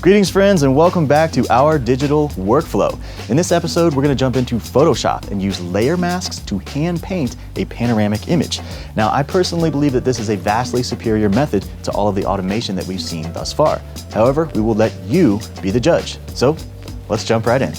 Greetings friends and welcome back to our digital workflow. In this episode, we're going to jump into Photoshop and use layer masks to hand paint a panoramic image. Now, I personally believe that this is a vastly superior method to all of the automation that we've seen thus far. However, we will let you be the judge. So let's jump right in.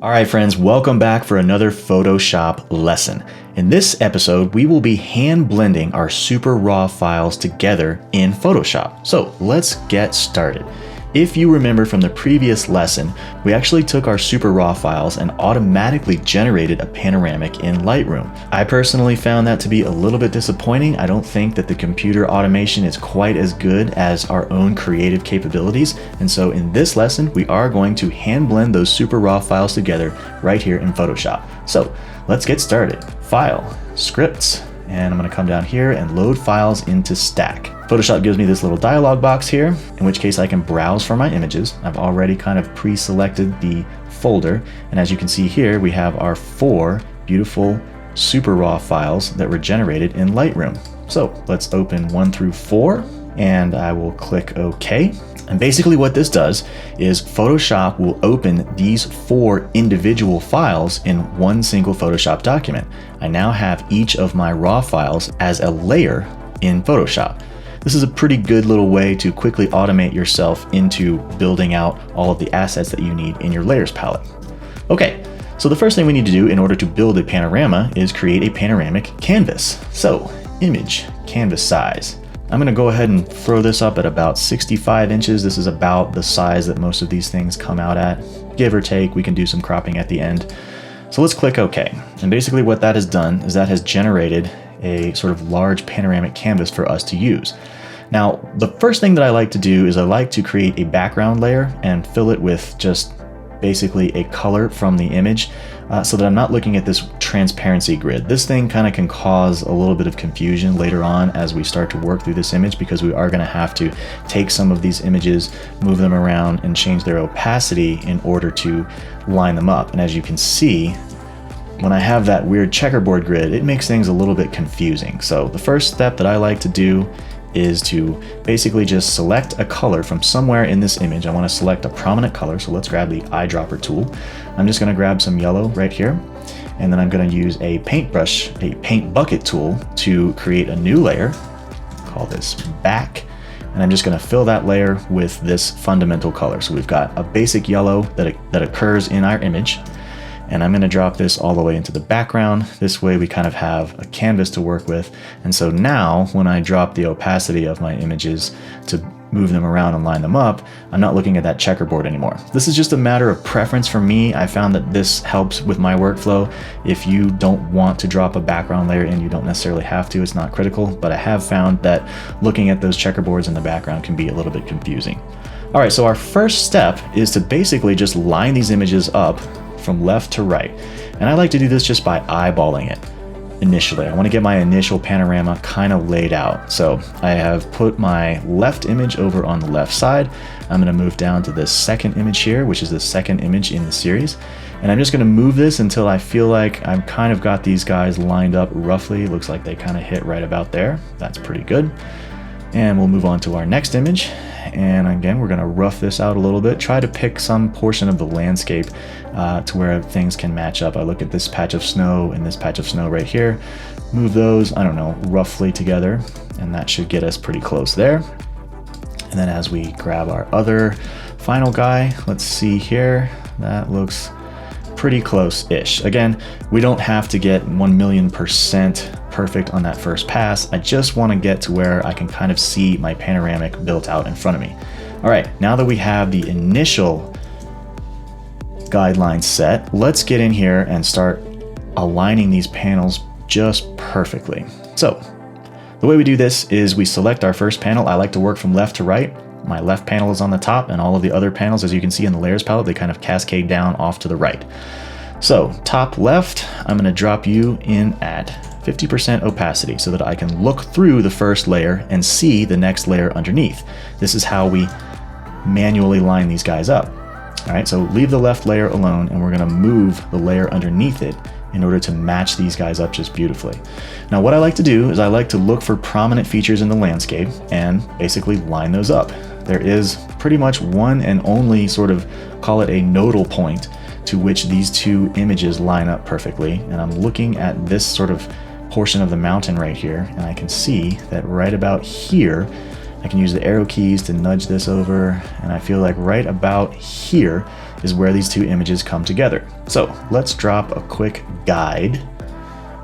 All right, friends, welcome back for another Photoshop lesson. In this episode, we will be hand blending our super raw files together in Photoshop. So let's get started. If you remember from the previous lesson, we actually took our super raw files and automatically generated a panoramic in Lightroom. I personally found that to be a little bit disappointing. I don't think that the computer automation is quite as good as our own creative capabilities. And so in this lesson, we are going to hand blend those super raw files together right here in Photoshop. So let's get started. File, Scripts, and I'm going to come down here and load files into Stack. Photoshop gives me this little dialog box here, in which case I can browse for my images. I've already kind of pre-selected the folder, and as you can see here, we have our 4 beautiful super raw files that were generated in Lightroom. So let's open 1 through 4, and I will click OK. And basically what this does is Photoshop will open these 4 individual files in one single Photoshop document. I now have each of my raw files as a layer in Photoshop. This is a pretty good little way to quickly automate yourself into building out all of the assets that you need in your layers palette. Okay, so the first thing we need to do in order to build a panorama is create a panoramic canvas. So, image, canvas size. I'm going to go ahead and throw this up at about 65 inches. This is about the size that most of these things come out at. Give or take, we can do some cropping at the end. So let's click OK. And basically what that has done is that has generated a sort of large panoramic canvas for us to use. Now, the first thing that I like to do is I like to create a background layer and fill it with just basically a color from the image so that I'm not looking at this transparency grid. This thing kind of can cause a little bit of confusion later on as we start to work through this image, because we are going to have to take some of these images, move them around, and change their opacity in order to line them up. And as you can see, when I have that weird checkerboard grid, it makes things a little bit confusing. So the first step that I like to do is to basically just select a color from somewhere in this image. I want to select a prominent color, so let's grab the eyedropper tool. I'm just going to grab some yellow right here, and then I'm going to use a paintbrush, a paint bucket tool, to create a new layer. Call this back, and I'm just going to fill that layer with this fundamental color. So we've got a basic yellow that occurs in our image, and I'm going to drop this all the way into the background. This way we kind of have a canvas to work with. And so now when I drop the opacity of my images to move them around and line them up, I'm not looking at that checkerboard anymore. This is just a matter of preference for me. I found that this helps with my workflow. If you don't want to drop a background layer in, you don't necessarily have to. It's not critical, but I have found that looking at those checkerboards in the background can be a little bit confusing. All right, so our first step is to basically just line these images up from left to right. And I like to do this just by eyeballing it initially. I want to get my initial panorama kind of laid out. So I have put my left image over on the left side. I'm going to move down to this second image here, which is the second image in the series. And I'm just going to move this until I feel like I've kind of got these guys lined up roughly. Looks like they kind of hit right about there. That's pretty good. And we'll move on to our next image. And again, we're going to rough this out a little bit. Try to pick some portion of the landscape to where things can match up. I look at this patch of snow and this patch of snow right here. Move those, I don't know, roughly together. And that should get us pretty close there. And then as we grab our other final guy, let's see here. That looks pretty close-ish. Again, we don't have to get 1,000,000% perfect on that first pass. I just want to get to where I can kind of see my panoramic built out in front of me. All right, now that we have the initial guidelines set, let's get in here and start aligning these panels just perfectly. So the way we do this is we select our first panel. I like to work from left to right. My left panel is on the top, and all of the other panels, as you can see in the layers palette, they kind of cascade down off to the right. So top left, I'm going to drop you in at 50% opacity so that I can look through the first layer and see the next layer underneath. This is how we manually line these guys up. All right, so leave the left layer alone, and we're gonna move the layer underneath it in order to match these guys up just beautifully. Now what I like to do is I like to look for prominent features in the landscape and basically line those up. There is pretty much one and only sort of, call it a nodal point, to which these two images line up perfectly. And I'm looking at this sort of portion of the mountain right here, and I can see that right about here, I can use the arrow keys to nudge this over, and I feel like right about here is where these two images come together. So let's drop a quick guide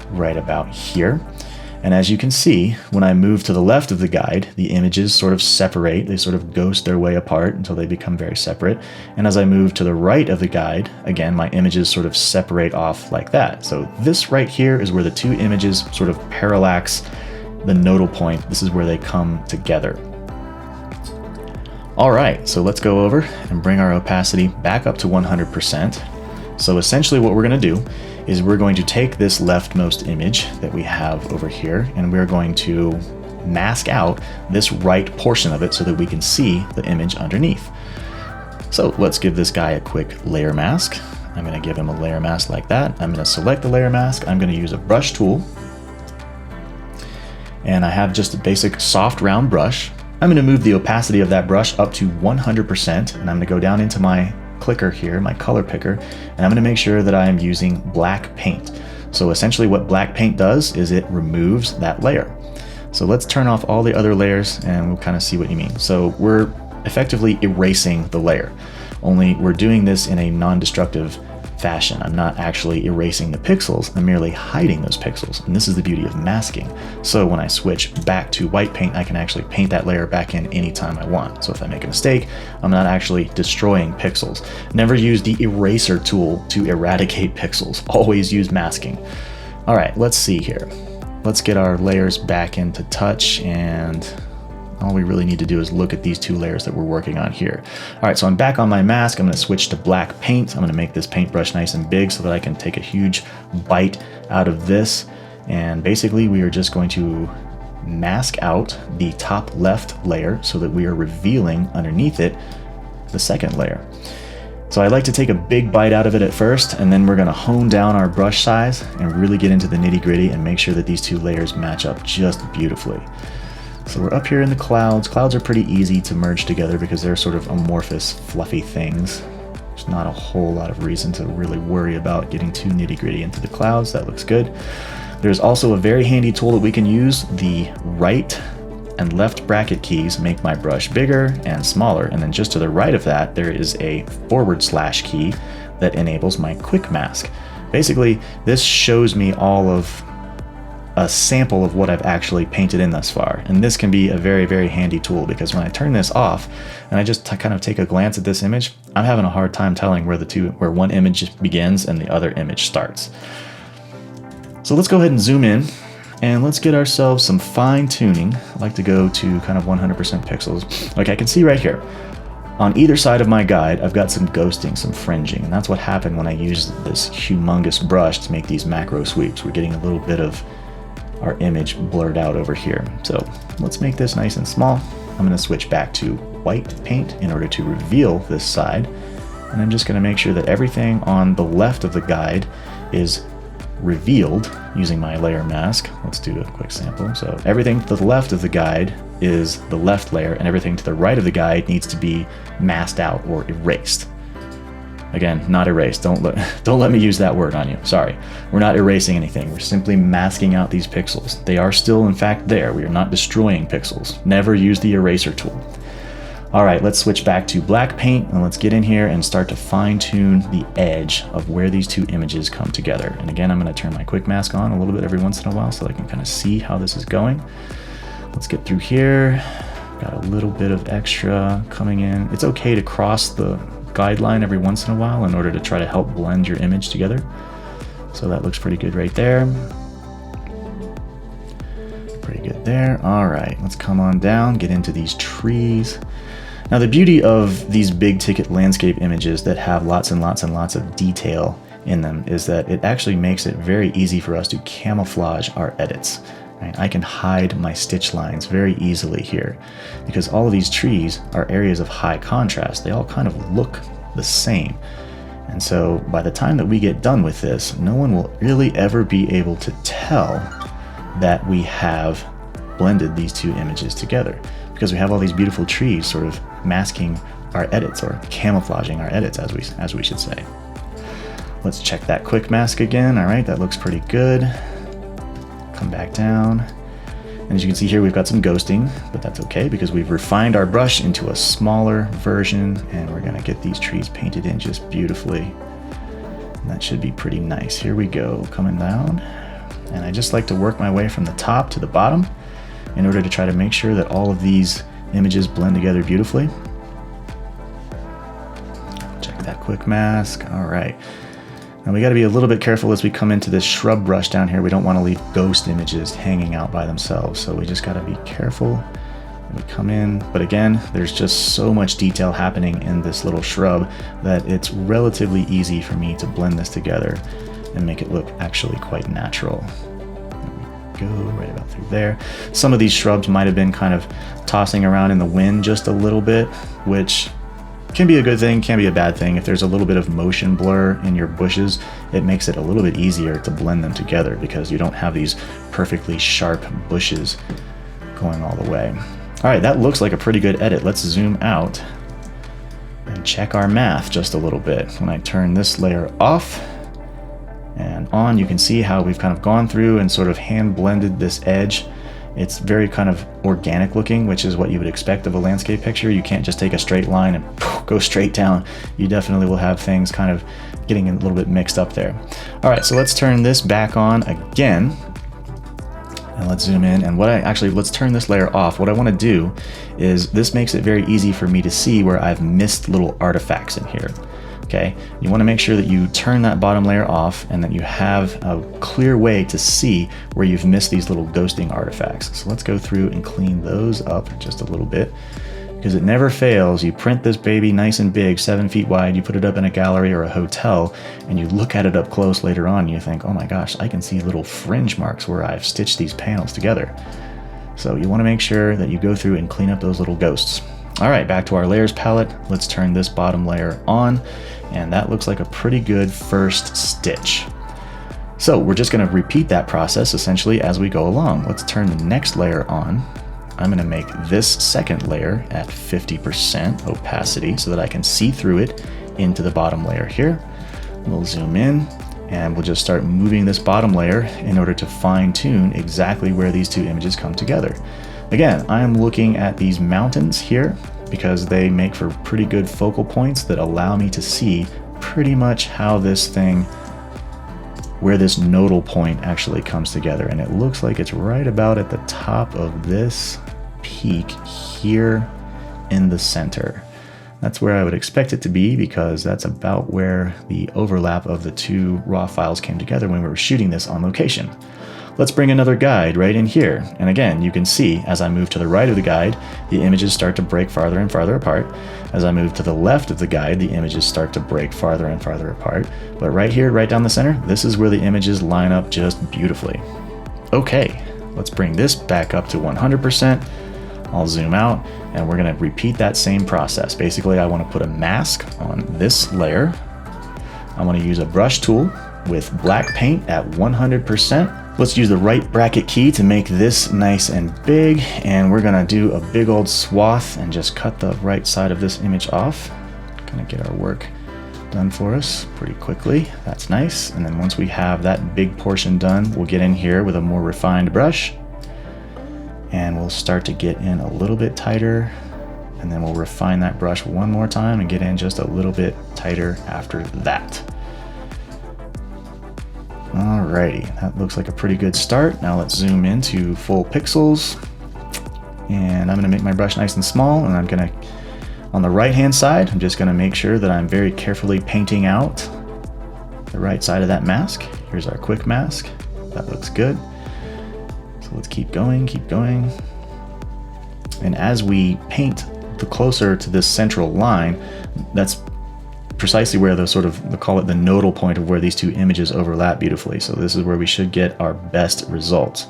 right about here. And as you can see, when I move to the left of the guide, the images sort of separate. They sort of ghost their way apart until they become very separate. And as I move to the right of the guide, again, my images sort of separate off like that. So this right here is where the two images sort of parallax the nodal point. This is where they come together. All right, so let's go over and bring our opacity back up to 100%. So essentially what we're gonna do is we're going to take this leftmost image that we have over here, and we're going to mask out this right portion of it so that we can see the image underneath. So let's give this guy a quick layer mask. I'm gonna give him a layer mask like that. I'm gonna select the layer mask. I'm gonna use a brush tool. And I have just a basic soft round brush. I'm gonna move the opacity of that brush up to 100%, and I'm gonna go down into my clicker here, my color picker, and I'm gonna make sure that I am using black paint. So essentially what black paint does is it removes that layer. So let's turn off all the other layers and we'll kind of see what you mean. So we're effectively erasing the layer, only we're doing this in a non-destructive fashion. I'm not actually erasing the pixels, I'm merely hiding those pixels. And this is the beauty of masking. So when I switch back to white paint, I can actually paint that layer back in anytime I want. So if I make a mistake, I'm not actually destroying pixels. Never use the eraser tool to eradicate pixels. Always use masking. All right, let's see here. Let's get our layers back into touch, and all we really need to do is look at these two layers that we're working on here. All right, so I'm back on my mask. I'm gonna switch to black paint. I'm gonna make this paintbrush nice and big so that I can take a huge bite out of this. And basically we are just going to mask out the top left layer so that we are revealing underneath it the second layer. So I like to take a big bite out of it at first, and then we're gonna hone down our brush size and really get into the nitty-gritty and make sure that these two layers match up just beautifully. So we're up here in the clouds. Clouds are pretty easy to merge together because they're sort of amorphous, fluffy things. There's not a whole lot of reason to really worry about getting too nitty-gritty into the clouds. That looks good. There's also a very handy tool that we can use. The right and left bracket keys make my brush bigger and smaller. And then just to the right of that, there is a / key that enables my quick mask. Basically, this shows me all of a sample of what I've actually painted in thus far. And this can be a very, very handy tool because when I turn this off and I just kind of take a glance at this image, I'm having a hard time telling where one image begins and the other image starts. So let's go ahead and zoom in and let's get ourselves some fine tuning. I like to go to kind of 100% pixels. Like I can see right here, on either side of my guide, I've got some ghosting, some fringing, and that's what happened when I used this humongous brush to make these macro sweeps. We're getting a little bit of our image blurred out over here. So let's make this nice and small. I'm gonna switch back to white paint in order to reveal this side. And I'm just gonna make sure that everything on the left of the guide is revealed using my layer mask. Let's do a quick sample. So everything to the left of the guide is the left layer, and everything to the right of the guide needs to be masked out or erased. Again, not erased. Don't let me use that word on you. Sorry. We're not erasing anything. We're simply masking out these pixels. They are still, in fact, there. We are not destroying pixels. Never use the eraser tool. All right, let's switch back to black paint, and let's get in here and start to fine-tune the edge of where these two images come together. And again, I'm going to turn my quick mask on a little bit every once in a while so that I can kind of see how this is going. Let's get through here. Got a little bit of extra coming in. It's okay to cross the guideline every once in a while in order to try to help blend your image together. So that looks pretty good right there. Pretty good there. All right, let's come on down, get into these trees. Now the beauty of these big ticket landscape images that have lots and lots and lots of detail in them is that it actually makes it very easy for us to camouflage our edits. Right? I can hide my stitch lines very easily here because all of these trees are areas of high contrast. They all kind of look the same. And so by the time that we get done with this, no one will really ever be able to tell that we have blended these two images together, because we have all these beautiful trees sort of masking our edits, or camouflaging our edits, as we should say. Let's check that quick mask again. All right, that looks pretty good. Come back down. And as you can see here, we've got some ghosting, but that's okay because we've refined our brush into a smaller version, and we're gonna get these trees painted in just beautifully. And that should be pretty nice. Here we go, coming down. And I just like to work my way from the top to the bottom in order to try to make sure that all of these images blend together beautifully. Check that quick mask. All right. Now we got to be a little bit careful as we come into this shrub brush down here. We don't want to leave ghost images hanging out by themselves. So we just got to be careful when we come in. But again, there's just so much detail happening in this little shrub that it's relatively easy for me to blend this together and make it look actually quite natural. There we go, right about through there. Some of these shrubs might have been kind of tossing around in the wind just a little bit, which can be a good thing, can be a bad thing. If there's a little bit of motion blur in your bushes, it makes it a little bit easier to blend them together because you don't have these perfectly sharp bushes going all the way. All right, that looks like a pretty good edit. Let's zoom out and check our math just a little bit. When I turn this layer off and on, you can see how we've kind of gone through and sort of hand blended this edge. It's very kind of organic looking, which is what you would expect of a landscape picture. You can't just take a straight line and go straight down. You definitely will have things kind of getting a little bit mixed up there. All right, so let's turn this back on again. And let's zoom in. And let's turn this layer off. What I want to do is, this makes it very easy for me to see where I've missed little artifacts in here. Okay, you want to make sure that you turn that bottom layer off and that you have a clear way to see where you've missed these little ghosting artifacts. So let's go through and clean those up just a little bit, because it never fails. You print this baby nice and big, 7 feet wide, you put it up in a gallery or a hotel, and you look at it up close later on and you think, oh my gosh, I can see little fringe marks where I've stitched these panels together. So you want to make sure that you go through and clean up those little ghosts. All right, back to our layers palette. Let's turn this bottom layer on, and that looks like a pretty good first stitch. So we're just going to repeat that process essentially as we go along. Let's turn the next layer on. I'm going to make this second layer at 50% opacity so that I can see through it into the bottom layer here. We'll zoom in and we'll just start moving this bottom layer in order to fine tune exactly where these two images come together. Again, I am looking at these mountains here because they make for pretty good focal points that allow me to see pretty much how this thing, where this nodal point actually comes together. And it looks like it's right about at the top of this peak here in the center. That's where I would expect it to be, because that's about where the overlap of the two raw files came together when we were shooting this on location. Let's bring another guide right in here. And again, you can see as I move to the right of the guide, the images start to break farther and farther apart. As I move to the left of the guide, the images start to break farther and farther apart. But right here, right down the center, this is where the images line up just beautifully. Okay, let's bring this back up to 100%. I'll zoom out and we're gonna repeat that same process. Basically, I wanna put a mask on this layer. I wanna use a brush tool with black paint at 100%. Let's use the right bracket key to make this nice and big, and we're gonna do a big old swath and just cut the right side of this image off. Gonna get our work done for us pretty quickly. That's nice. And then once we have that big portion done, we'll get in here with a more refined brush and we'll start to get in a little bit tighter, and then we'll refine that brush one more time and get in just a little bit tighter after that. Alrighty, that looks like a pretty good start. Now let's zoom into full pixels, and I'm gonna make my brush nice and small, and I'm gonna, on the right hand side, I'm just gonna make sure that I'm very carefully painting out the right side of that mask. Here's our quick mask. That looks good. So let's keep going, keep going. And as we paint the closer to this central line, that's precisely where the sort of, we'll call it the nodal point of where these two images overlap beautifully. So this is where we should get our best results.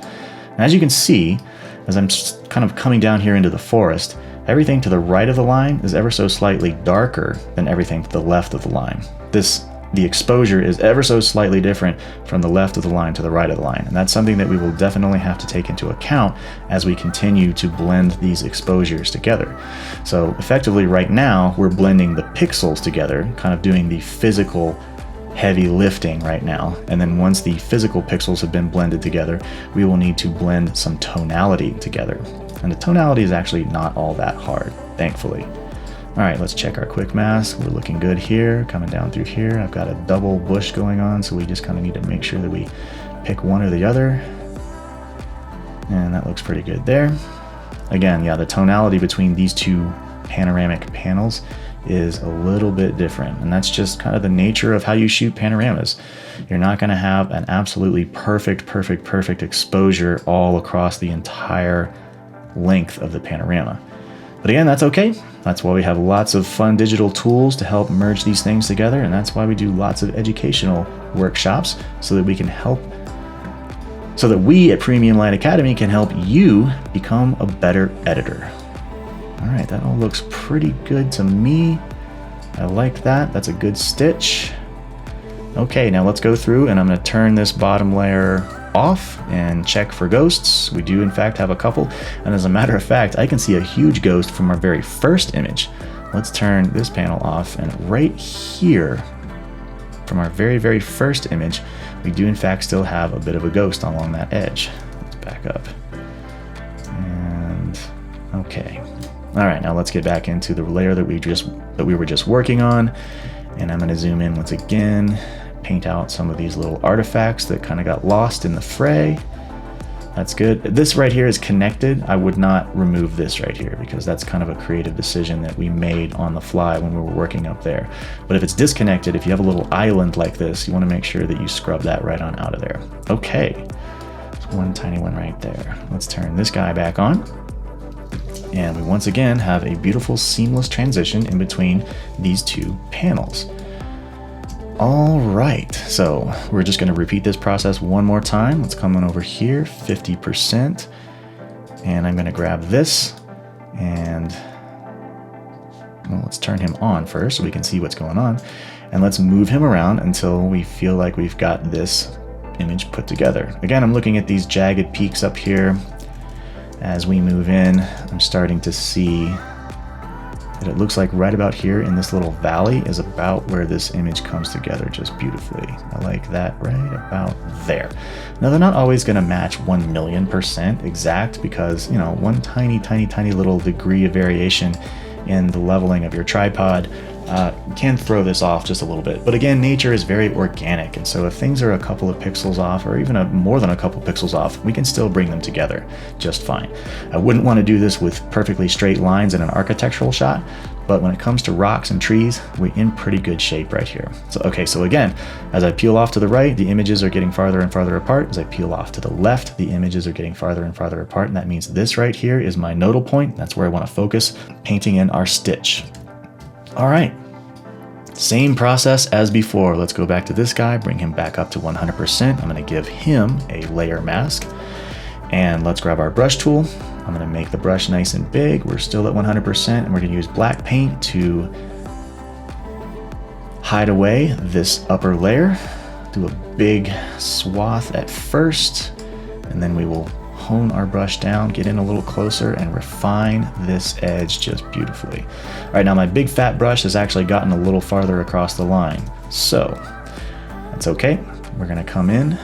And as you can see, as I'm kind of coming down here into the forest, everything to the right of the line is ever so slightly darker than everything to the left of the line. The exposure is ever so slightly different from the left of the line to the right of the line. And that's something that we will definitely have to take into account as we continue to blend these exposures together. So effectively right now, we're blending the pixels together, kind of doing the physical heavy lifting right now. And then once the physical pixels have been blended together, we will need to blend some tonality together. And the tonality is actually not all that hard, thankfully. All right, let's check our quick mask. We're looking good here, coming down through here. I've got a double bush going on, so we just kind of need to make sure that we pick one or the other. And that looks pretty good there. Again, yeah, the tonality between these two panoramic panels is a little bit different, and that's just kind of the nature of how you shoot panoramas. You're not going to have an absolutely perfect exposure all across the entire length of the panorama. But again, that's okay. That's why we have lots of fun digital tools to help merge these things together, and that's why we do lots of educational workshops so that we at Premium Light Academy can help you become a better editor. All right, that all looks pretty good to me. I like that. That's a good stitch. Okay, now let's go through and I'm going to turn this bottom layer off and check for ghosts. We do in fact have a couple, and as a matter of fact, I can see a huge ghost from our very first image. Let's turn this panel off, and right here from our very first image, we do in fact still have a bit of a ghost along that edge. Let's back up. And okay. All right, now let's get back into the layer that we were just working on, and I'm going to zoom in once again, paint out some of these little artifacts that kind of got lost in the fray. That's good. This right here is connected. I would not remove this right here because that's kind of a creative decision that we made on the fly when we were working up there. But if it's disconnected, if you have a little island like this, you want to make sure that you scrub that right on out of there. Okay, there's one tiny one right there. Let's turn this guy back on. And we once again have a beautiful seamless transition in between these two panels. All right, so we're just going to repeat this process one more time. Let's come on over here, 50%, and I'm going to grab this, and well, let's turn him on first so we can see what's going on, and let's move him around until we feel like we've got this image put together. Again, I'm looking at these jagged peaks up here. As we move in, I'm starting to see that it looks like right about here in this little valley is about where this image comes together just beautifully. I like that right about there. Now they're not always going to match 1,000,000% exact because, you know, one tiny little degree of variation in the leveling of your tripod can throw this off just a little bit. But again, nature is very organic, and so if things are a couple of pixels off or even more than a couple pixels off, we can still bring them together just fine. I wouldn't want to do this with perfectly straight lines in an architectural shot, but when it comes to rocks and trees, we're in pretty good shape right here. So okay, so again, as I peel off to the right, the images are getting farther and farther apart. As I peel off to the left, the images are getting farther and farther apart, and that means this right here is my nodal point. That's where I want to focus, painting in our stitch. All right, same process as before. Let's go back to this guy, bring him back up to 100%. I'm going to give him a layer mask, and let's grab our brush tool. I'm going to make the brush nice and big. We're still at 100%, and we're going to use black paint to hide away this upper layer. Do a big swath at first, and then we will hone our brush down, get in a little closer, and refine this edge just beautifully. All right, now my big fat brush has actually gotten a little farther across the line, so that's okay. We're going to come in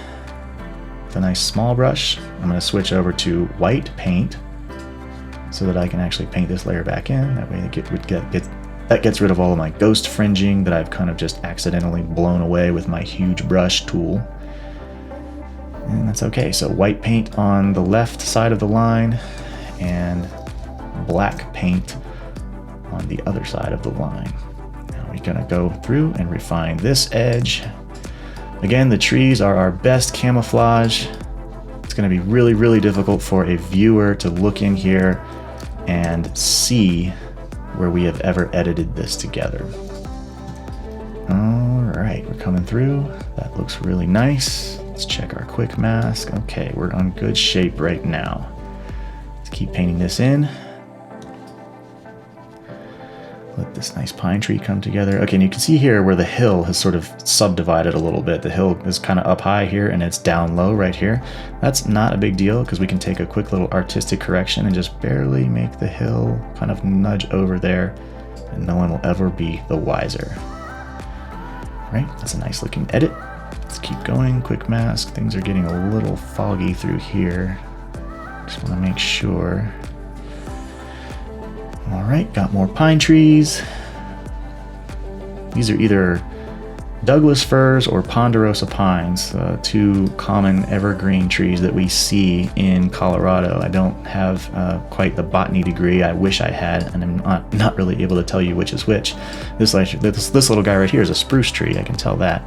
with a nice small brush. I'm going to switch over to white paint so that I can actually paint this layer back in. That way that gets rid of all of my ghost fringing that I've kind of just accidentally blown away with my huge brush tool. And that's okay. So white paint on the left side of the line and black paint on the other side of the line. Now we're gonna go through and refine this edge. Again, the trees are our best camouflage. It's gonna be really difficult for a viewer to look in here and see where we have ever edited this together. All right, we're coming through. That looks really nice. Let's check our quick mask. Okay, we're on good shape right now. Let's keep painting this in. this nice pine tree come together. Okay, and you can see here where the hill has sort of subdivided a little bit. The hill is kind of up high here and it's down low right here. That's not a big deal because we can take a quick little artistic correction and just barely make the hill kind of nudge over there, and no one will ever be the wiser. Right, that's a nice looking edit. Let's keep going, quick mask. Things are getting a little foggy through here. Just want to make sure. All right, got more pine trees. These are either Douglas firs or ponderosa pines, two common evergreen trees that we see in Colorado. I don't have quite the botany degree I wish I had, and I'm not really able to tell you which is which. This little guy right here is a spruce tree, I can tell that.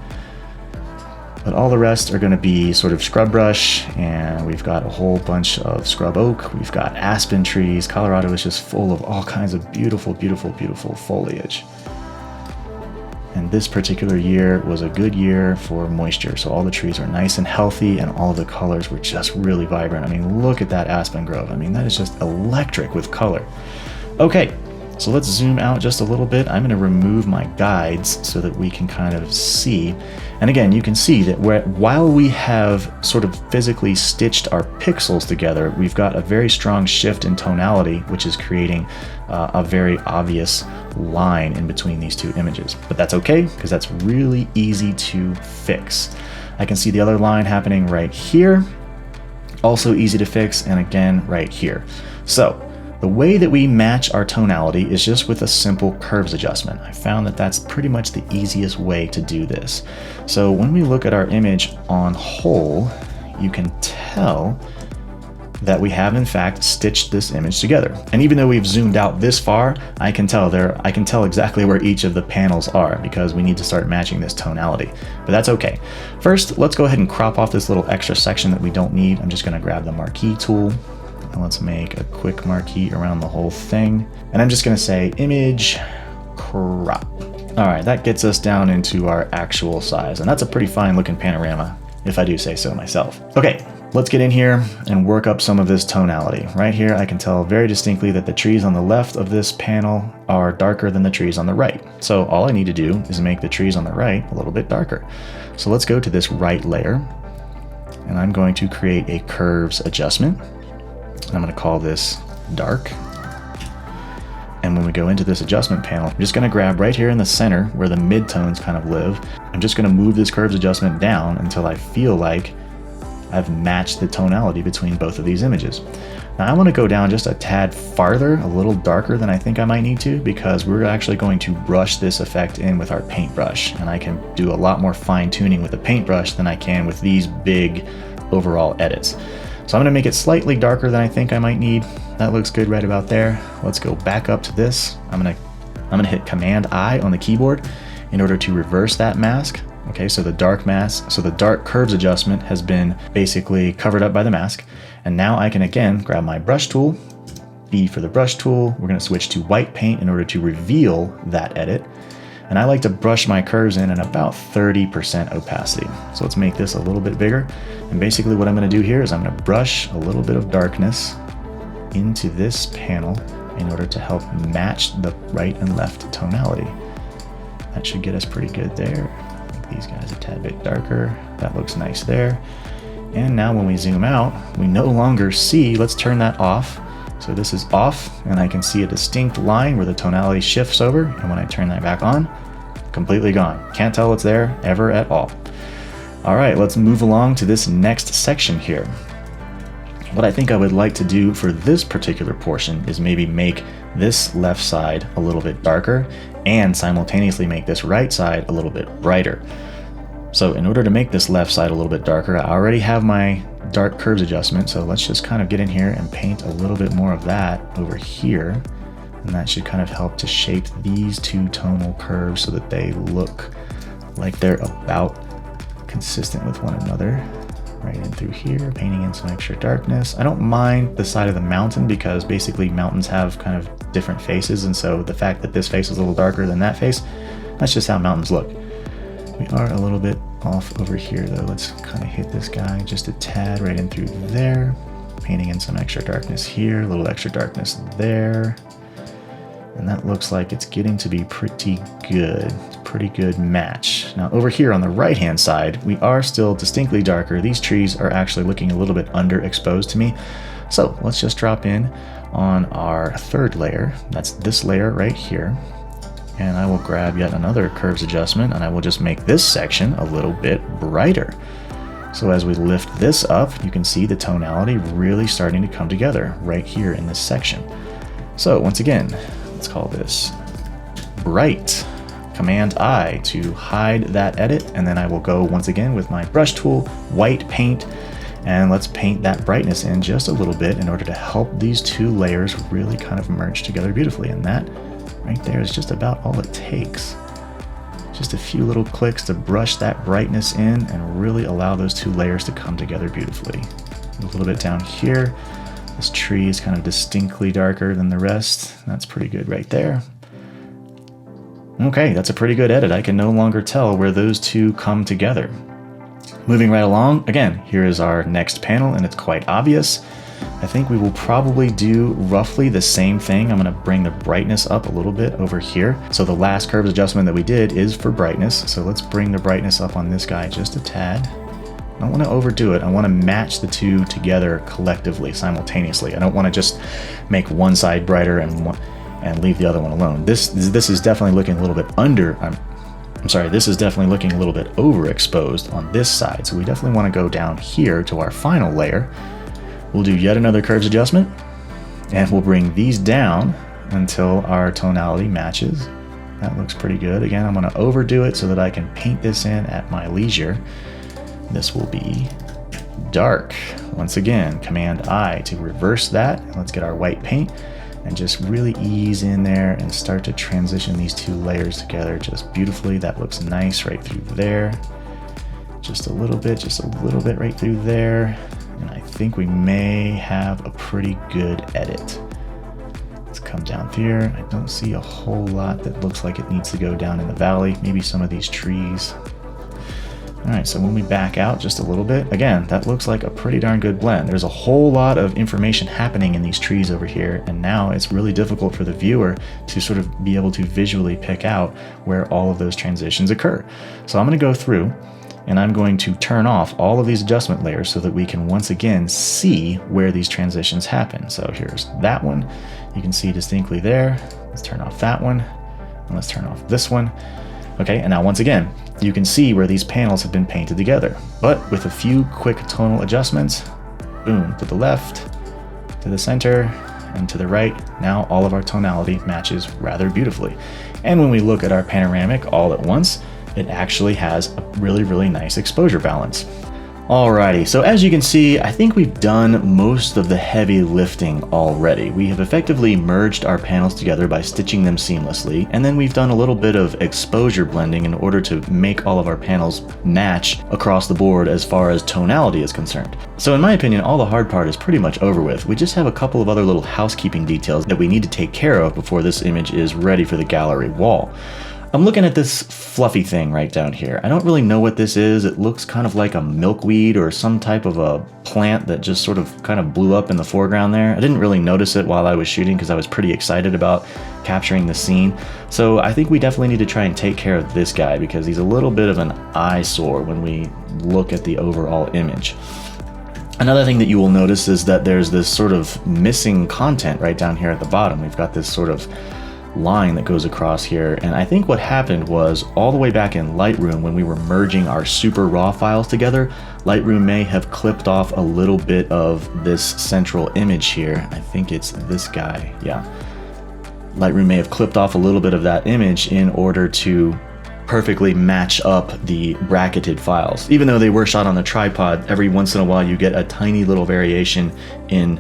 But all the rest are going to be sort of scrub brush, and we've got a whole bunch of scrub oak. We've got aspen trees. Colorado is just full of all kinds of beautiful, beautiful, beautiful foliage. And this particular year was a good year for moisture. So all the trees are nice and healthy, and all of the colors were just really vibrant. I mean, look at that aspen grove. I mean, that is just electric with color. Okay. So let's zoom out just a little bit. I'm going to remove my guides so that we can kind of see. And again, you can see that while we have sort of physically stitched our pixels together, we've got a very strong shift in tonality, which is creating a very obvious line in between these two images. But that's okay, because that's really easy to fix. I can see the other line happening right here. Also easy to fix, and again, right here. So the way that we match our tonality is just with a simple curves adjustment. I found that that's pretty much the easiest way to do this. So when we look at our image on whole, you can tell that we have in fact stitched this image together. And even though we've zoomed out this far, I can tell exactly where each of the panels are, because we need to start matching this tonality. But that's okay. First, let's go ahead and crop off this little extra section that we don't need. I'm just going to grab the marquee tool. And let's make a quick marquee around the whole thing. And I'm just going to say image crop. All right, that gets us down into our actual size. And that's a pretty fine looking panorama, if I do say so myself. Okay, let's get in here and work up some of this tonality. Right here, I can tell very distinctly that the trees on the left of this panel are darker than the trees on the right. So all I need to do is make the trees on the right a little bit darker. So let's go to this right layer, and I'm going to create a curves adjustment. I'm going to call this dark. And when we go into this adjustment panel, I'm just going to grab right here in the center where the midtones kind of live. I'm just going to move this curves adjustment down until I feel like I've matched the tonality between both of these images. Now I want to go down just a tad farther, a little darker than I think I might need to, because we're actually going to brush this effect in with our paintbrush. And I can do a lot more fine tuning with the paintbrush than I can with these big overall edits. So I'm going to make it slightly darker than I think I might need. That looks good right about there. Let's go back up to this. I'm going to hit Command I on the keyboard in order to reverse that mask. Okay, so the dark mask, so the dark curves adjustment has been basically covered up by the mask. And now I can again grab my brush tool, B for the brush tool. We're going to switch to white paint in order to reveal that edit. And I like to brush my curves in at about 30% opacity. So let's make this a little bit bigger. And basically what I'm going to do here is I'm going to brush a little bit of darkness into this panel in order to help match the right and left tonality. That should get us pretty good there. Make these guys a tad bit darker. That looks nice there. And now when we zoom out, we no longer see, let's turn that off. So this is off, and I can see a distinct line where the tonality shifts over, and when I turn that back on, completely gone. Can't tell it's there ever at all. All right, let's move along to this next section here. What I think I would like to do for this particular portion is maybe make this left side a little bit darker and simultaneously make this right side a little bit brighter. So in order to make this left side a little bit darker, I already have my dark curves adjustment, so let's just kind of get in here and paint a little bit more of that over here, and that should kind of help to shape these two tonal curves so that they look like they're about consistent with one another. Right in through here, painting in some extra darkness. I don't mind the side of the mountain because basically mountains have kind of different faces, and so the fact that this face is a little darker than that face, that's just how mountains look. We are a little bit off over here though. Let's kind of hit this guy just a tad right in through there. Painting in some extra darkness here, a little extra darkness there. And that looks like it's getting to be pretty good. Pretty good match. Now over here on the right hand side, we are still distinctly darker. These trees are actually looking a little bit underexposed to me. So let's just drop in on our third layer. That's this layer right here. And I will grab yet another curves adjustment, and I will just make this section a little bit brighter. So as we lift this up, you can see the tonality really starting to come together right here in this section. So once again, let's call this bright. Command I to hide that edit, and then I will go once again with my brush tool, white paint, and let's paint that brightness in just a little bit in order to help these two layers really kind of merge together beautifully. And that right there is just about all it takes. Just a few little clicks to brush that brightness in and really allow those two layers to come together beautifully. A little bit down here. This tree is kind of distinctly darker than the rest. That's pretty good right there. Okay, that's a pretty good edit. I can no longer tell where those two come together. Moving right along, again, here is our next panel, and it's quite obvious. I think we will probably do roughly the same thing. I'm going to bring the brightness up a little bit over here. So the last curves adjustment that we did is for brightness. So let's bring the brightness up on this guy just a tad. I don't want to overdo it. I want to match the two together collectively, simultaneously. I don't want to just make one side brighter and leave the other one alone. This is definitely looking a little bit this is definitely looking a little bit overexposed on this side. So we definitely want to go down here to our final layer. We'll do yet another curves adjustment, and we'll bring these down until our tonality matches. That looks pretty good. Again, I'm going to overdo it so that I can paint this in at my leisure. This will be dark. Once again, Command I to reverse that. Let's get our white paint and just really ease in there and start to transition these two layers together just beautifully. That looks nice right through there. Just a little bit right through there. And I think we may have a pretty good edit. Let's come down here. I don't see a whole lot that looks like it needs to go down in the valley. Maybe some of these trees. All right, so when we back out just a little bit, again, that looks like a pretty darn good blend. There's a whole lot of information happening in these trees over here, and now it's really difficult for the viewer to sort of be able to visually pick out where all of those transitions occur. So I'm going to go through and I'm going to turn off all of these adjustment layers so that we can once again see where these transitions happen. So here's that one. You can see distinctly there. Let's turn off that one, and let's turn off this one. Okay, and now once again, you can see where these panels have been painted together, but with a few quick tonal adjustments, boom, to the left, to the center, and to the right. Now all of our tonality matches rather beautifully. And when we look at our panoramic all at once, it actually has a really, really nice exposure balance. Alrighty, so as you can see, I think we've done most of the heavy lifting already. We have effectively merged our panels together by stitching them seamlessly, and then we've done a little bit of exposure blending in order to make all of our panels match across the board as far as tonality is concerned. So in my opinion, all the hard part is pretty much over with. We just have a couple of other little housekeeping details that we need to take care of before this image is ready for the gallery wall. I'm looking at this fluffy thing right down here. I don't really know what this is. It looks kind of like a milkweed or some type of a plant that just sort of kind of blew up in the foreground there. I didn't really notice it while I was shooting because I was pretty excited about capturing the scene. So I think we definitely need to try and take care of this guy because he's a little bit of an eyesore when we look at the overall image. Another thing that you will notice is that there's this sort of missing content right down here at the bottom. We've got this sort of line that goes across here, and I think what happened was all the way back in Lightroom when we were merging our super raw files together, Lightroom may have clipped off a little bit of this central image here. I think it's this guy, yeah. Lightroom may have clipped off a little bit of that image in order to perfectly match up the bracketed files. Even though they were shot on the tripod, every once in a while you get a tiny little variation in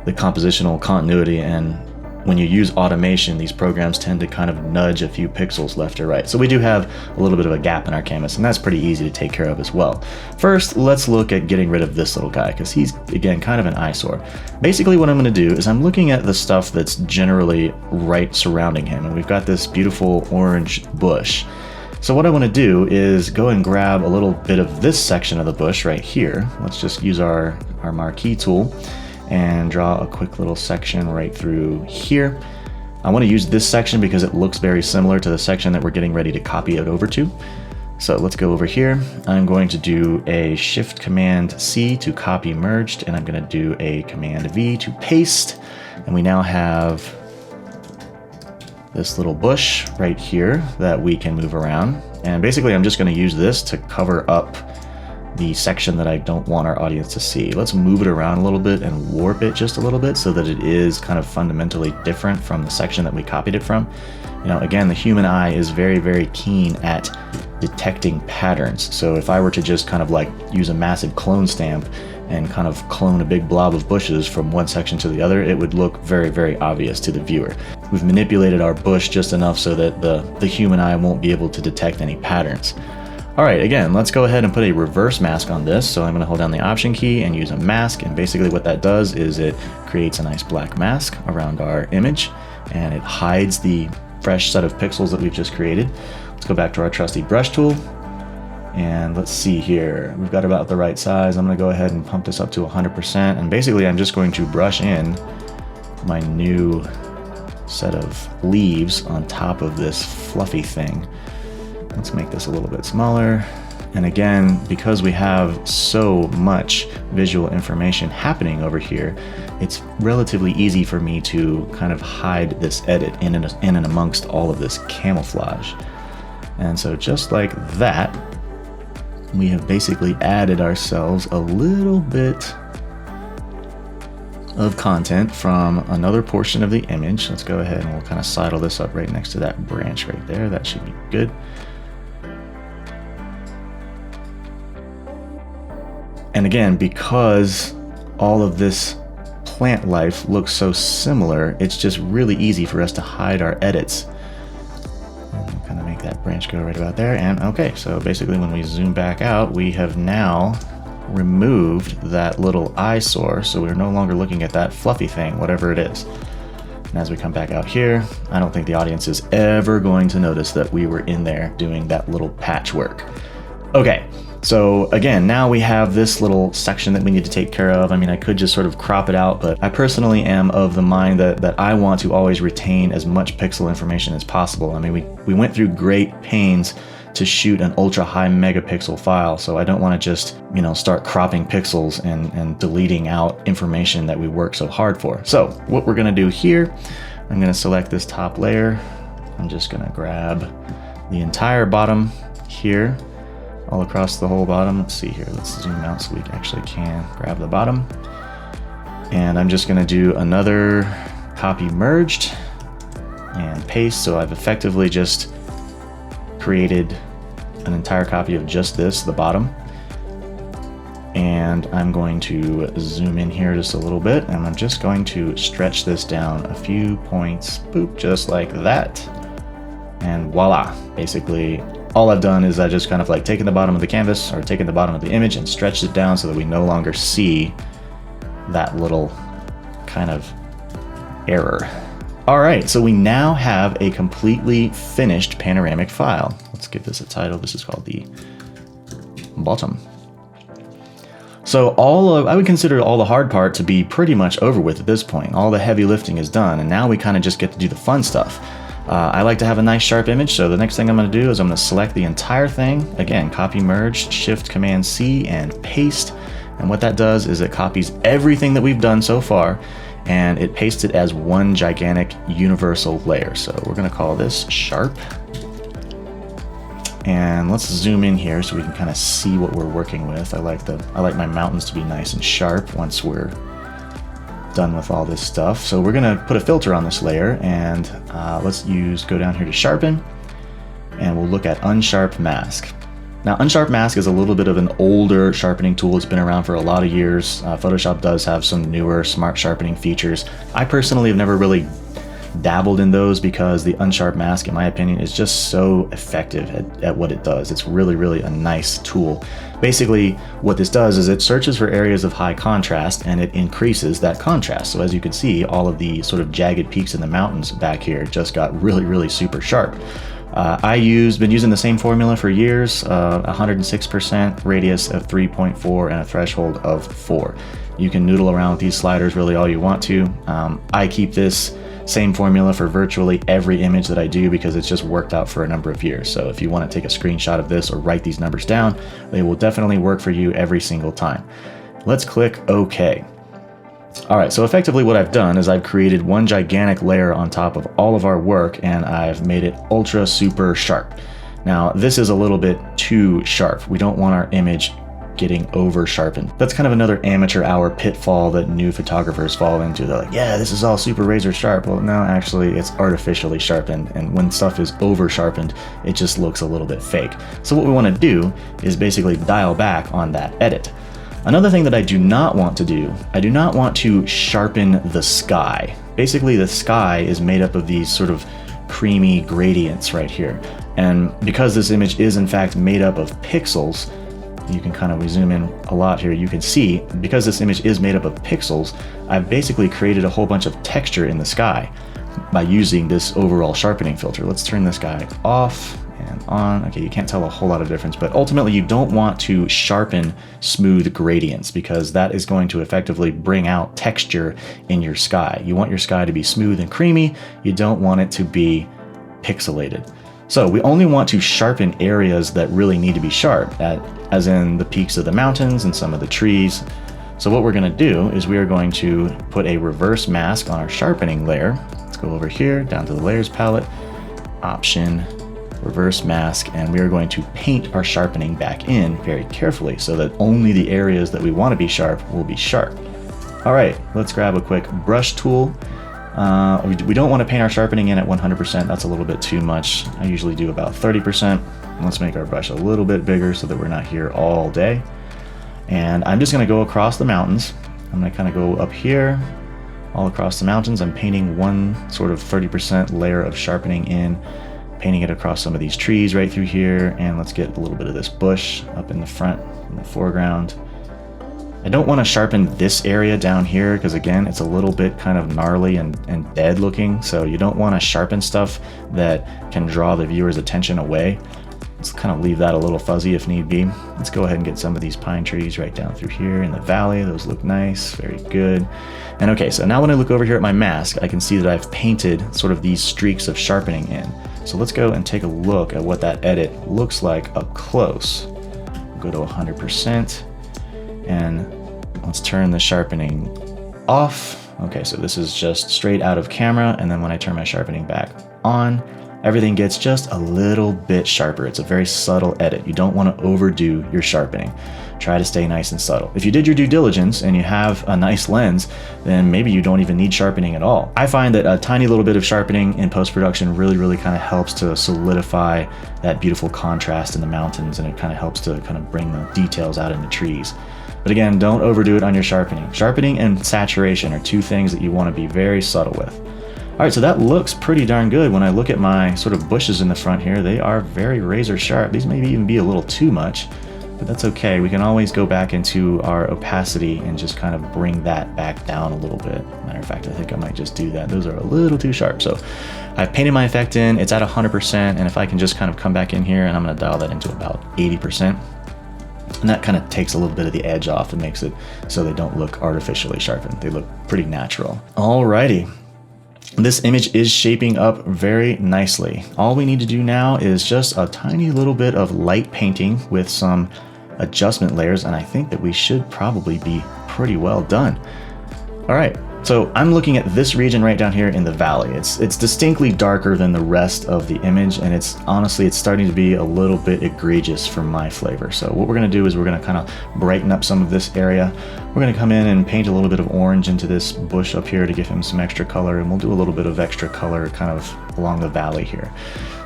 the compositional continuity, and when you use automation, these programs tend to kind of nudge a few pixels left or right. So we do have a little bit of a gap in our canvas, and that's pretty easy to take care of as well. First, let's look at getting rid of this little guy, because he's, again, kind of an eyesore. Basically what I'm going to do is I'm looking at the stuff that's generally right surrounding him, and we've got this beautiful orange bush. So what I want to do is go and grab a little bit of this section of the bush right here. Let's just use our marquee tool and draw a quick little section right through here. I want to use this section because it looks very similar to the section that we're getting ready to copy it over to. So let's go over here. I'm going to do a Shift Command C to copy merged, and I'm going to do a Command V to paste. And we now have this little bush right here that we can move around. And basically I'm just going to use this to cover up the section that I don't want our audience to see. Let's move it around a little bit and warp it just a little bit so that it is kind of fundamentally different from the section that we copied it from. You know, again, the human eye is very, very keen at detecting patterns. So if I were to just kind of like use a massive clone stamp and kind of clone a big blob of bushes from one section to the other, it would look very, very obvious to the viewer. We've manipulated our bush just enough so that the human eye won't be able to detect any patterns. All right, again, let's go ahead and put a reverse mask on this. So I'm going to hold down the Option key and use a mask. And basically what that does is it creates a nice black mask around our image, and it hides the fresh set of pixels that we've just created. Let's go back to our trusty brush tool. And let's see here. We've got about the right size. I'm going to go ahead and pump this up to 100%. And basically I'm just going to brush in my new set of leaves on top of this fluffy thing. Let's make this a little bit smaller. And again, because we have so much visual information happening over here, it's relatively easy for me to kind of hide this edit in and amongst all of this camouflage. And so just like that, we have basically added ourselves a little bit of content from another portion of the image. Let's go ahead and we'll kind of sidle this up right next to that branch right there. That should be good. And again, because all of this plant life looks so similar, it's just really easy for us to hide our edits. And we'll kind of make that branch go right about there. And okay, so basically when we zoom back out, we have now removed that little eyesore. So we're no longer looking at that fluffy thing, whatever it is. And as we come back out here, I don't think the audience is ever going to notice that we were in there doing that little patchwork. Okay. So again, now we have this little section that we need to take care of. I mean, I could just sort of crop it out, but I personally am of the mind that I want to always retain as much pixel information as possible. I mean, we went through great pains to shoot an ultra high megapixel file, so I don't want to just, you know, start cropping pixels and deleting out information that we work so hard for. So what we're going to do here, I'm going to select this top layer. I'm just going to grab the entire bottom here, all across the whole bottom. Let's see here, let's zoom out so we actually can grab the bottom. And I'm just going to do another copy merged and paste. So I've effectively just created an entire copy of just this, the bottom. And I'm going to zoom in here just a little bit, and I'm just going to stretch this down a few points, boop, just like that. And voila, basically all I've done is I just kind of like taken the bottom of the canvas or taken the bottom of the image and stretched it down so that we no longer see that little kind of error. All right, so we now have a completely finished panoramic file. Let's give this a title. This is called the bottom. So I would consider all the hard part to be pretty much over with at this point. All the heavy lifting is done, and now we kind of just get to do the fun stuff. I like to have a nice sharp image, so the next thing I'm going to do is I'm going to select the entire thing. Again, copy merge, Shift Command C, and paste. And what that does is it copies everything that we've done so far, and it pastes it as one gigantic universal layer. So we're going to call this sharp. And let's zoom in here so we can kind of see what we're working with. I like my mountains to be nice and sharp once we're done with all this stuff. So we're gonna put a filter on this layer, and let's go down here to sharpen, and we'll look at unsharp mask. Now, unsharp mask is a little bit of an older sharpening tool. It's been around for a lot of years. Photoshop does have some newer smart sharpening features. I personally have never really dabbled in those because the unsharp mask, in my opinion, is just so effective at what it does. It's really, really a nice tool. Basically, what this does is it searches for areas of high contrast and it increases that contrast. So as you can see, all of the sort of jagged peaks in the mountains back here just got really, really super sharp. Been using the same formula for years, 106% radius of 3.4 and a threshold of 4. You can noodle around with these sliders really all you want to. I keep this Same formula for virtually every image that I do because it's just worked out for a number of years. So if you want to take a screenshot of this or write these numbers down, they will definitely work for you every single time. Let's click OK. All right, so effectively what I've done is I've created one gigantic layer on top of all of our work, and I've made it ultra super sharp. Now, this is a little bit too sharp. We don't want our image getting over sharpened. That's kind of another amateur hour pitfall that new photographers fall into. They're like, yeah, this is all super razor sharp. Well, no, actually it's artificially sharpened, and when stuff is over sharpened, it just looks a little bit fake. So what we want to do is basically dial back on that edit. Another thing that I do not want to do, I do not want to sharpen the sky. Basically, the sky is made up of these sort of creamy gradients right here. And because this image is in fact made up of pixels, you can kind of zoom in a lot here, you can see, because this image is made up of pixels, I've basically created a whole bunch of texture in the sky by using this overall sharpening filter. Let's turn this guy off and on. Okay, you can't tell a whole lot of difference, but ultimately you don't want to sharpen smooth gradients because that is going to effectively bring out texture in your sky. You want your sky to be smooth and creamy. You don't want it to be pixelated. So we only want to sharpen areas that really need to be sharp, as in the peaks of the mountains and some of the trees. So what we're going to do is we are going to put a reverse mask on our sharpening layer. Let's go over here, down to the layers palette, option, reverse mask, and we are going to paint our sharpening back in very carefully so that only the areas that we want to be sharp will be sharp. All right, let's grab a quick brush tool. We don't want to paint our sharpening in at 100%. That's a little bit too much. I usually do about 30%. Let's make our brush a little bit bigger so that we're not here all day. And I'm just going to go across the mountains. I'm going to kind of go up here, all across the mountains. I'm painting one sort of 30% layer of sharpening in, painting it across some of these trees right through here. And let's get a little bit of this bush up in the front, in the foreground. I don't want to sharpen this area down here because again, it's a little bit kind of gnarly and dead looking. So you don't want to sharpen stuff that can draw the viewer's attention away. Let's kind of leave that a little fuzzy if need be. Let's go ahead and get some of these pine trees right down through here in the valley. Those look nice, very good. And okay, so now when I look over here at my mask, I can see that I've painted sort of these streaks of sharpening in. So let's go and take a look at what that edit looks like up close. Go to 100%. And let's turn the sharpening off. Okay, so this is just straight out of camera. And then when I turn my sharpening back on, everything gets just a little bit sharper. It's a very subtle edit. You don't want to overdo your sharpening. Try to stay nice and subtle. If you did your due diligence and you have a nice lens, then maybe you don't even need sharpening at all. I find that a tiny little bit of sharpening in post-production really kind of helps to solidify that beautiful contrast in the mountains, and it kind of helps to kind of bring the details out in the trees. But again, don't overdo it on your sharpening. Sharpening and saturation are two things that you want to be very subtle with. All right, so that looks pretty darn good. When I look at my sort of bushes in the front here, they are very razor sharp. These may even be a little too much, but that's okay. We can always go back into our opacity and just kind of bring that back down a little bit. Matter of fact, I think I might just do that. Those are a little too sharp. So I've painted my effect in, it's at 100%, and if I can just kind of come back in here and I'm gonna dial that into about 80%. And that kind of takes a little bit of the edge off and makes it so they don't look artificially sharpened. They look pretty natural. Alrighty. This image is shaping up very nicely. All we need to do now is just a tiny little bit of light painting with some adjustment layers, and I think that we should probably be pretty well done. All right, so I'm looking at this region right down here in the valley. It's distinctly darker than the rest of the image, and it's starting to be a little bit egregious for my flavor. So what we're gonna do is we're gonna kind of brighten up some of this area. We're gonna come in and paint a little bit of orange into this bush up here to give him some extra color, and we'll do a little bit of extra color kind of along the valley here.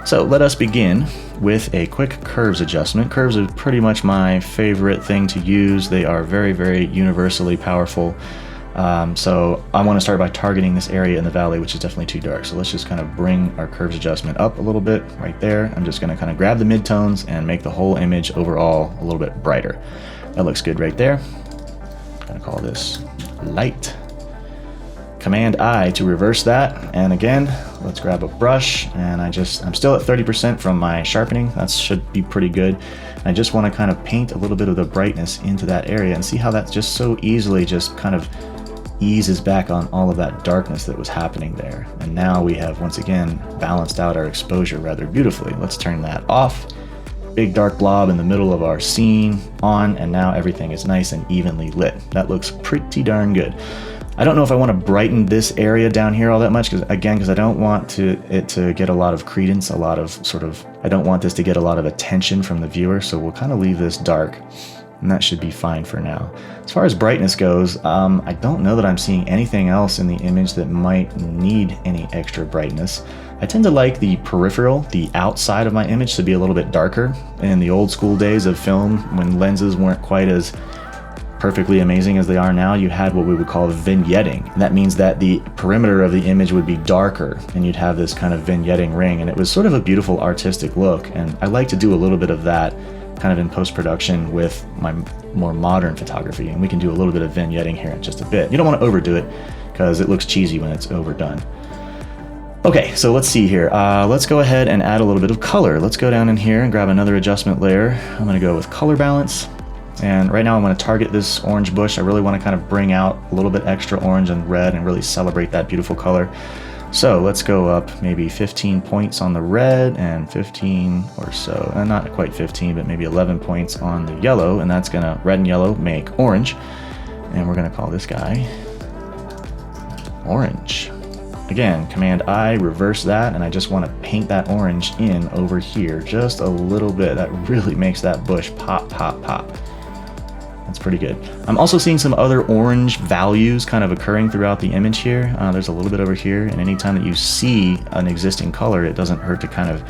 So let us begin with a quick curves adjustment. Curves are pretty much my favorite thing to use. They are very universally powerful. So I want to start by targeting this area in the valley, which is definitely too dark. So let's just kind of bring our curves adjustment up a little bit right there. I'm just going to kind of grab the midtones and make the whole image overall a little bit brighter. That looks good right there. I'm going to call this light. Command I to reverse that. And again, let's grab a brush, and I'm still at 30% from my sharpening. That should be pretty good. I just want to kind of paint a little bit of the brightness into that area and see how that just so easily just kind of eases back on all of that darkness that was happening there. And now we have once again balanced out our exposure rather beautifully. Let's turn that off. Big dark blob in the middle of our scene on, and now everything is nice and evenly lit. That looks pretty darn good. I don't know if I want to brighten this area down here all that much, because I don't want it to get a lot of credence, I don't want this to get a lot of attention from the viewer, so we'll kind of leave this dark, and that should be fine for now. As far as brightness goes, I don't know that I'm seeing anything else in the image that might need any extra brightness. I tend to like the peripheral, the outside of my image, to be a little bit darker. In the old school days of film, when lenses weren't quite as perfectly amazing as they are now, you had what we would call vignetting. And that means that the perimeter of the image would be darker, and you'd have this kind of vignetting ring, and it was sort of a beautiful artistic look. And I like to do a little bit of that kind of in post-production with my more modern photography, and we can do a little bit of vignetting here in just a bit. You don't want to overdo it because it looks cheesy when it's overdone. Okay, so let's see here. Let's go ahead and add a little bit of color. Let's go down in here and grab another adjustment layer. I'm going to go with color balance. And right now I'm going to target this orange bush. I really want to kind of bring out a little bit extra orange and red and really celebrate that beautiful color. So let's go up maybe 15 points on the red and 15 or so, not quite 15, but maybe 11 points on the yellow. And that's going to, red and yellow, make orange. And we're going to call this guy orange. Again, Command I, reverse that, and I just want to paint that orange in over here just a little bit. That really makes that bush pop, pop, pop. That's pretty good. I'm also seeing some other orange values kind of occurring throughout the image here. There's a little bit over here, and anytime that you see an existing color, it doesn't hurt to kind of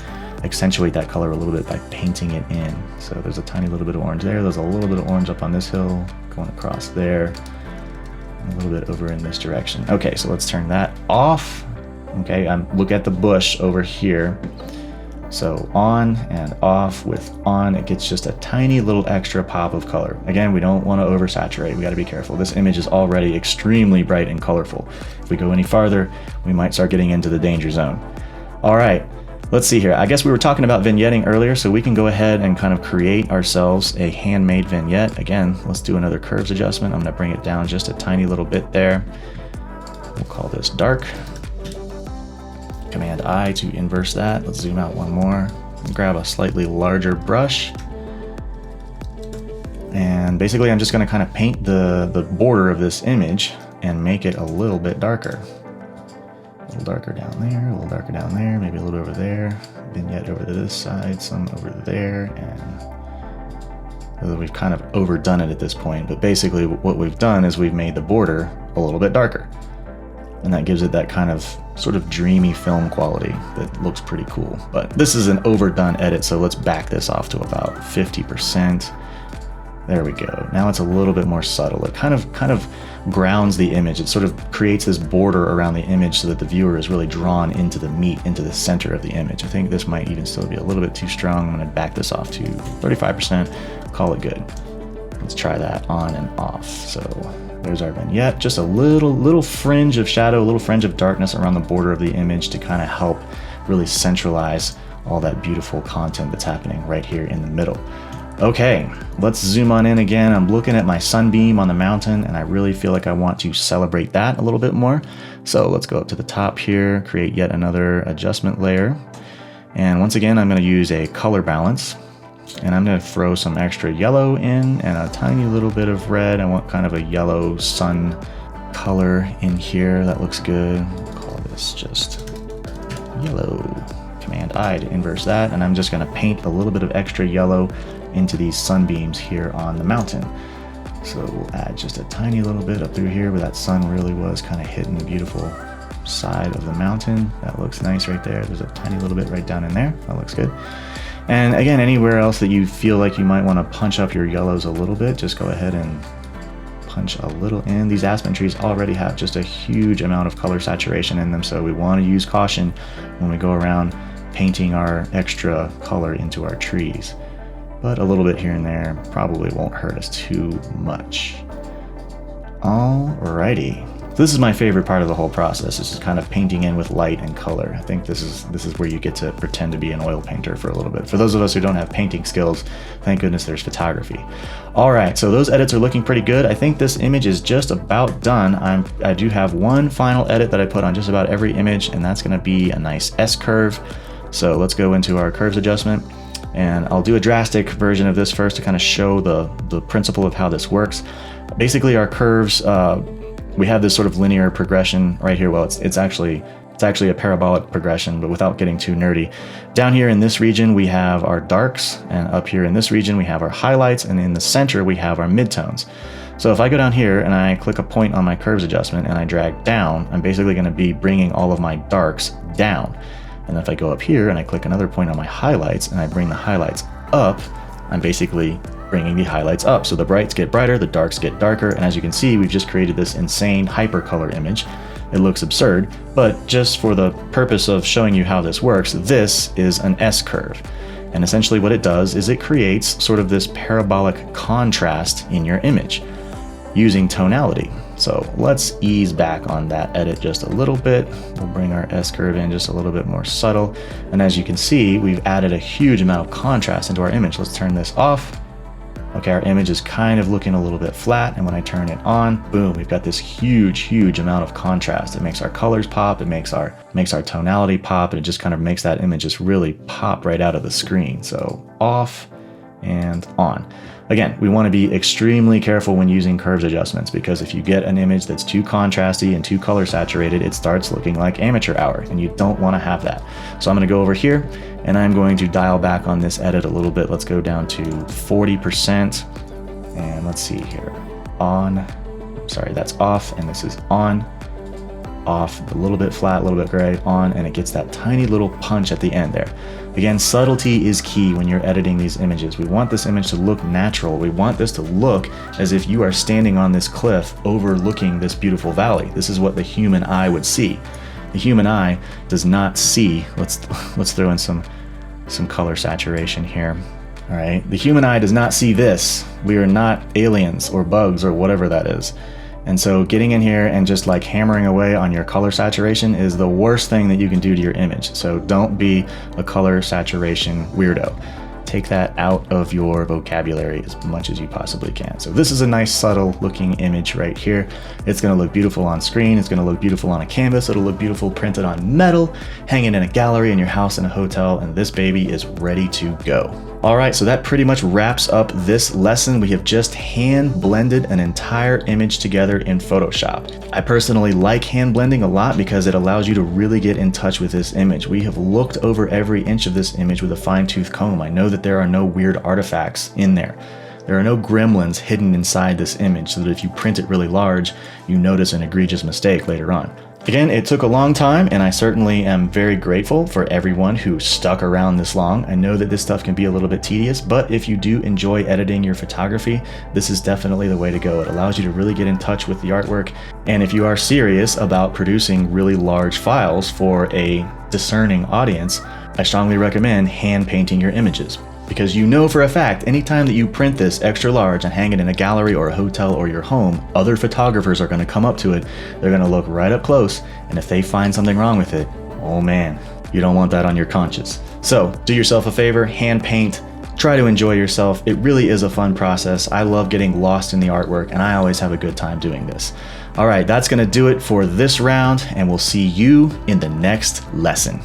accentuate that color a little bit by painting it in. So there's a tiny little bit of orange there. There's a little bit of orange up on this hill, going across there. A little bit over in this direction. Okay, so let's turn that off. Okay, look at the bush over here. So on and off. With on, it gets just a tiny little extra pop of color. Again, we don't want to oversaturate. We got to be careful. This image is already extremely bright and colorful. If we go any farther, we might start getting into the danger zone. All right, let's see here. I guess we were talking about vignetting earlier, so we can go ahead and kind of create ourselves a handmade vignette. Again, let's do another curves adjustment. I'm going to bring it down just a tiny little bit there. We'll call this dark. Command I to inverse that. Let's zoom out one more. Grab a slightly larger brush. And basically I'm just going to kind of paint the border of this image and make it a little bit darker. A little darker down there, a little darker down there, maybe a little over there. Vignette over to this side, some over there, and we've kind of overdone it at this point. But basically what we've done is we've made the border a little bit darker. And that gives it that kind of sort of dreamy film quality that looks pretty cool. But this is an overdone edit, so let's back this off to about 50%. There we go. Now it's a little bit more subtle. It kind of grounds the image. It sort of creates this border around the image so that the viewer is really drawn into the meat, into the center of the image. I think this might even still be a little bit too strong. I'm going to back this off to 35%, call it good. Let's try that on and off. So there's our vignette. Just a little fringe of shadow, a little fringe of darkness around the border of the image to kind of help really centralize all that beautiful content that's happening right here in the middle. Okay, let's zoom on in again. I'm looking at my sunbeam on the mountain, and I really feel like I want to celebrate that a little bit more. So let's go up to the top here, create yet another adjustment layer. And once again, I'm going to use a color balance. And I'm going to throw some extra yellow in and a tiny little bit of red. I want kind of a yellow sun color in here. That looks good. We'll call this just yellow. Command I to inverse that. And I'm just going to paint a little bit of extra yellow into these sunbeams here on the mountain. So we'll add just a tiny little bit up through here where that sun really was kind of hitting the beautiful side of the mountain. That looks nice right there. There's a tiny little bit right down in there. That looks good. And again, anywhere else that you feel like you might want to punch up your yellows a little bit, just go ahead and punch a little in. These aspen trees already have just a huge amount of color saturation in them, so we want to use caution when we go around painting our extra color into our trees. But a little bit here and there probably won't hurt us too much. Alrighty. This is my favorite part of the whole process. This is kind of painting in with light and color. I think this is where you get to pretend to be an oil painter for a little bit. For those of us who don't have painting skills, thank goodness there's photography. All right, so those edits are looking pretty good. I think this image is just about done. I do have one final edit that I put on just about every image, and that's gonna be a nice S-curve. So let's go into our curves adjustment, and I'll do a drastic version of this first to kind of show the principle of how this works. Basically, our curves, we have this sort of linear progression right here. Well, it's actually a parabolic progression, but without getting too nerdy. Down here in this region, we have our darks, and up here in this region, we have our highlights, and in the center, we have our midtones. So if I go down here and I click a point on my curves adjustment and I drag down, I'm basically gonna be bringing all of my darks down. And if I go up here and I click another point on my highlights and I bring the highlights up, I'm basically bringing the highlights up. So the brights get brighter, the darks get darker, and as you can see, we've just created this insane hypercolor image. It looks absurd, but just for the purpose of showing you how this works, this is an S-curve. And essentially what it does is it creates sort of this parabolic contrast in your image using tonality. So let's ease back on that edit just a little bit. We'll bring our S-curve in just a little bit more subtle. And as you can see, we've added a huge amount of contrast into our image. Let's turn this off. Okay, our image is kind of looking a little bit flat, and when I turn it on, boom, we've got this huge amount of contrast. It makes our colors pop, it makes our tonality pop, and it just kind of makes that image just really pop right out of the screen. So off and on. Again, we want to be extremely careful when using curves adjustments, because if you get an image that's too contrasty and too color saturated, it starts looking like amateur hour, and you don't want to have that. So I'm going to go over here and I'm going to dial back on this edit a little bit. Let's go down to 40%, and let's see here. On, sorry, that's off, and this is on, off, a little bit flat, a little bit gray, on, and it gets that tiny little punch at the end there. Again, subtlety is key when you're editing these images. We want this image to look natural. We want this to look as if you are standing on this cliff overlooking this beautiful valley. This is what the human eye would see. The human eye does not see, let's throw in some color saturation here. All right, the human eye does not see this. We are not aliens or bugs or whatever that is. And so getting in here and just like hammering away on your color saturation is the worst thing that you can do to your image. So don't be a color saturation weirdo. Take that out of your vocabulary as much as you possibly can. So this is a nice subtle looking image right here. It's gonna look beautiful on screen. It's gonna look beautiful on a canvas. It'll look beautiful printed on metal, hanging in a gallery in your house, in a hotel, and this baby is ready to go. All right, so that pretty much wraps up this lesson. We have just hand blended an entire image together in Photoshop. I personally like hand blending a lot because it allows you to really get in touch with this image. We have looked over every inch of this image with a fine-tooth comb. I know that there are no weird artifacts in there. There are no gremlins hidden inside this image so that if you print it really large, you notice an egregious mistake later on. Again, it took a long time, and I certainly am very grateful for everyone who stuck around this long. I know that this stuff can be a little bit tedious, but if you do enjoy editing your photography, this is definitely the way to go. It allows you to really get in touch with the artwork, and if you are serious about producing really large files for a discerning audience, I strongly recommend hand painting your images. Because you know for a fact, anytime that you print this extra large and hang it in a gallery or a hotel or your home, other photographers are going to come up to it, they're going to look right up close, and if they find something wrong with it, oh man, you don't want that on your conscience. So do yourself a favor, hand paint, try to enjoy yourself. It really is a fun process. I love getting lost in the artwork, and I always have a good time doing this. All right, that's going to do it for this round, and we'll see you in the next lesson.